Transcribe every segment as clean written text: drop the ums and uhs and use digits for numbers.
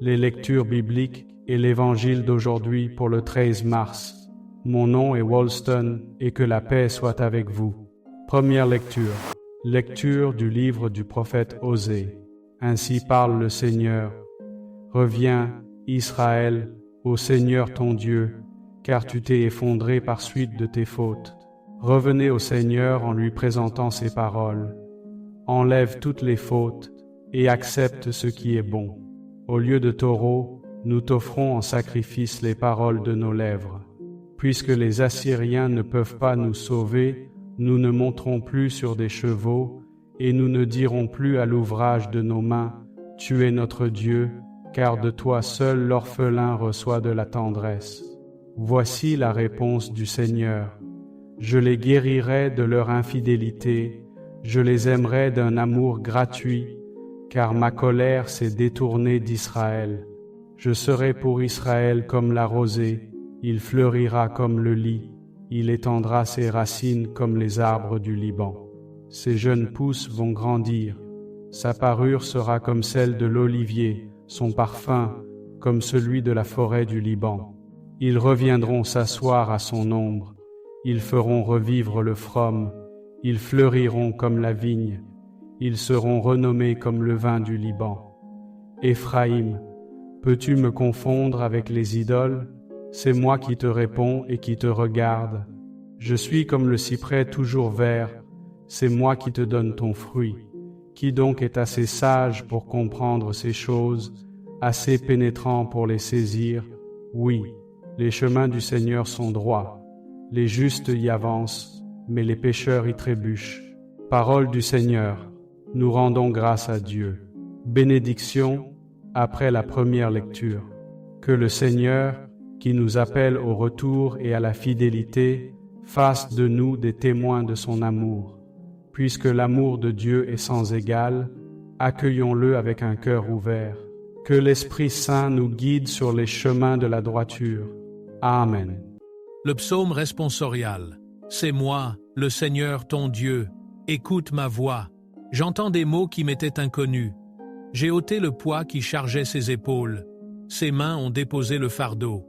les lectures bibliques et l'évangile d'aujourd'hui pour le 13 mars. Mon nom est Wolston et que la paix soit avec vous. Première lecture. Lecture du livre du prophète Osée. Ainsi parle le Seigneur. Reviens, Israël, au Seigneur ton Dieu, car tu t'es effondré par suite de tes fautes. Revenez au Seigneur en lui présentant ses paroles. Enlève toutes les fautes et accepte ce qui est bon. Au lieu de taureaux, nous t'offrons en sacrifice les paroles de nos lèvres. Puisque les Assyriens ne peuvent pas nous sauver, nous ne monterons plus sur des chevaux, et nous ne dirons plus à l'ouvrage de nos mains, « Tu es notre Dieu », car de toi seul l'orphelin reçoit de la tendresse. Voici la réponse du Seigneur. Je les guérirai de leur infidélité, je les aimerai d'un amour gratuit, car ma colère s'est détournée d'Israël. Je serai pour Israël comme la rosée, il fleurira comme le lit, il étendra ses racines comme les arbres du Liban. Ses jeunes pousses vont grandir, sa parure sera comme celle de l'olivier, son parfum comme celui de la forêt du Liban. Ils reviendront s'asseoir à son ombre, ils feront revivre le from, ils fleuriront comme la vigne, ils seront renommés comme le vin du Liban. Éphraïm, peux-tu me confondre avec les idoles? C'est moi qui te réponds et qui te regarde. Je suis comme le cyprès toujours vert, c'est moi qui te donne ton fruit. Qui donc est assez sage pour comprendre ces choses, assez pénétrant pour les saisir? Oui, les chemins du Seigneur sont droits. Les justes y avancent, mais les pécheurs y trébuchent. Parole du Seigneur, nous rendons grâce à Dieu. Bénédiction après la première lecture. Que le Seigneur, qui nous appelle au retour et à la fidélité, fasse de nous des témoins de son amour. Puisque l'amour de Dieu est sans égal, accueillons-le avec un cœur ouvert. Que l'Esprit Saint nous guide sur les chemins de la droiture. Amen. Le psaume responsorial. C'est moi, le Seigneur ton Dieu. Écoute ma voix. J'entends des mots qui m'étaient inconnus. J'ai ôté le poids qui chargeait ses épaules. Ses mains ont déposé le fardeau.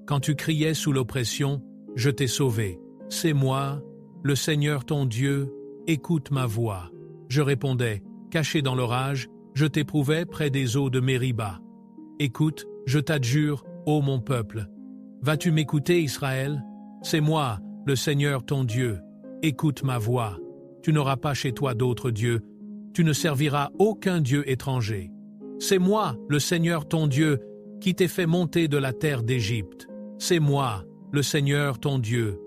Quand tu criais sous l'oppression, je t'ai sauvé. C'est moi, le Seigneur ton Dieu. Écoute ma voix. Je répondais, caché dans l'orage, je t'éprouvais près des eaux de Mériba. Écoute, je t'adjure, ô mon peuple. Vas-tu m'écouter, Israël? C'est moi, le Seigneur ton Dieu. Écoute ma voix. Tu n'auras pas chez toi d'autres dieux. Tu ne serviras aucun dieu étranger. C'est moi, le Seigneur ton Dieu, qui t'ai fait monter de la terre d'Égypte. C'est moi, le Seigneur ton Dieu.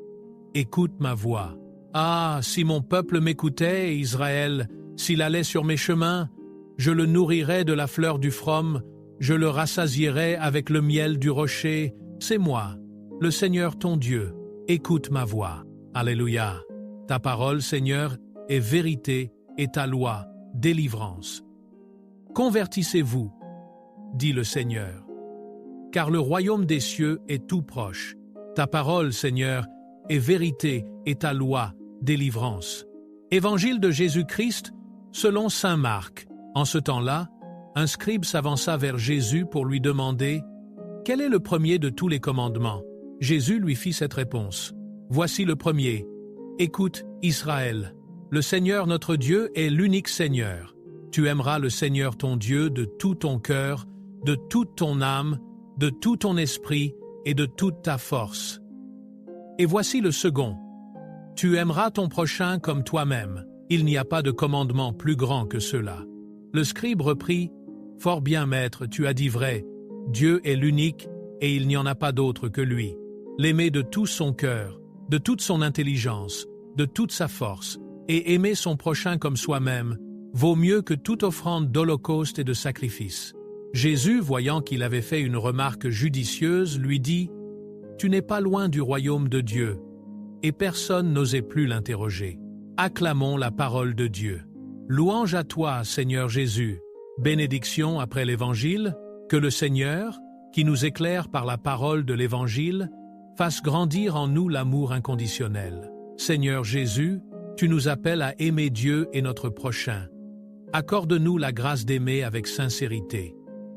Écoute ma voix. Ah, si mon peuple m'écoutait, Israël, s'il allait sur mes chemins, je le nourrirais de la fleur du from, je le rassasierais avec le miel du rocher. C'est moi, le Seigneur ton Dieu. Écoute ma voix. Alléluia. Ta parole, Seigneur, est vérité et ta loi, délivrance. Convertissez-vous, dit le Seigneur, car le royaume des cieux est tout proche. Ta parole, Seigneur, est vérité et ta loi, délivrance. Évangile de Jésus-Christ selon saint Marc. En ce temps-là, un scribe s'avança vers Jésus pour lui demander « Quel est le premier de tous les commandements ?» Jésus lui fit cette réponse. « Voici le premier. Écoute, Israël. Le Seigneur notre Dieu est l'unique Seigneur. Tu aimeras le Seigneur ton Dieu de tout ton cœur, de toute ton âme, de tout ton esprit et de toute ta force. Et voici le second. Tu aimeras ton prochain comme toi-même. Il n'y a pas de commandement plus grand que cela. » Le scribe reprit, « Fort bien, maître, tu as dit vrai. Dieu est l'unique et il n'y en a pas d'autre que lui. L'aimer de tout son cœur, de toute son intelligence, de toute sa force, et aimer son prochain comme soi-même, vaut mieux que toute offrande d'holocauste et de sacrifice. » Jésus, voyant qu'il avait fait une remarque judicieuse, lui dit, « Tu n'es pas loin du royaume de Dieu. » Et personne n'osait plus l'interroger. Acclamons la parole de Dieu. Louange à toi, Seigneur Jésus. Bénédiction après l'Évangile, que le Seigneur, qui nous éclaire par la parole de l'Évangile, fasse grandir en nous l'amour inconditionnel. Seigneur Jésus, tu nous appelles à aimer Dieu et notre prochain. Accorde-nous la grâce d'aimer avec sincérité.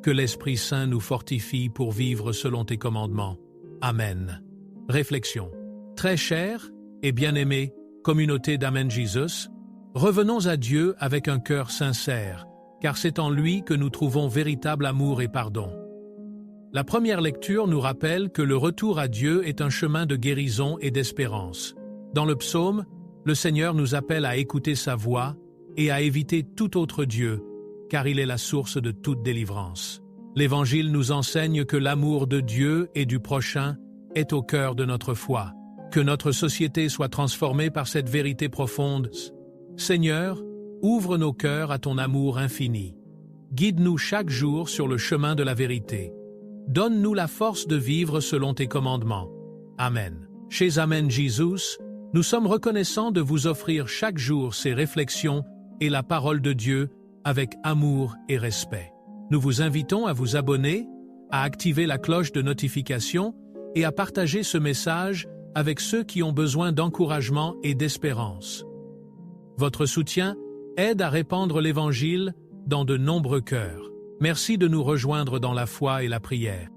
que l'Esprit Saint nous fortifie pour vivre selon tes commandements. Amen. Réflexion. Très chère et bien-aimée communauté d'Amen Jesus, revenons à Dieu avec un cœur sincère, car c'est en lui que nous trouvons véritable amour et pardon. La première lecture nous rappelle que le retour à Dieu est un chemin de guérison et d'espérance. Dans le psaume, le Seigneur nous appelle à écouter sa voix et à éviter tout autre Dieu, car il est la source de toute délivrance. L'Évangile nous enseigne que l'amour de Dieu et du prochain est au cœur de notre foi. Que notre société soit transformée par cette vérité profonde. Seigneur, ouvre nos cœurs à ton amour infini. Guide-nous chaque jour sur le chemin de la vérité. Donne-nous la force de vivre selon tes commandements. Amen. Chez Amen Jesus, nous sommes reconnaissants de vous offrir chaque jour ces réflexions et la parole de Dieu avec amour et respect. Nous vous invitons à vous abonner, à activer la cloche de notification et à partager ce message avec ceux qui ont besoin d'encouragement et d'espérance. Votre soutien aide à répandre l'Évangile dans de nombreux cœurs. Merci de nous rejoindre dans la foi et la prière.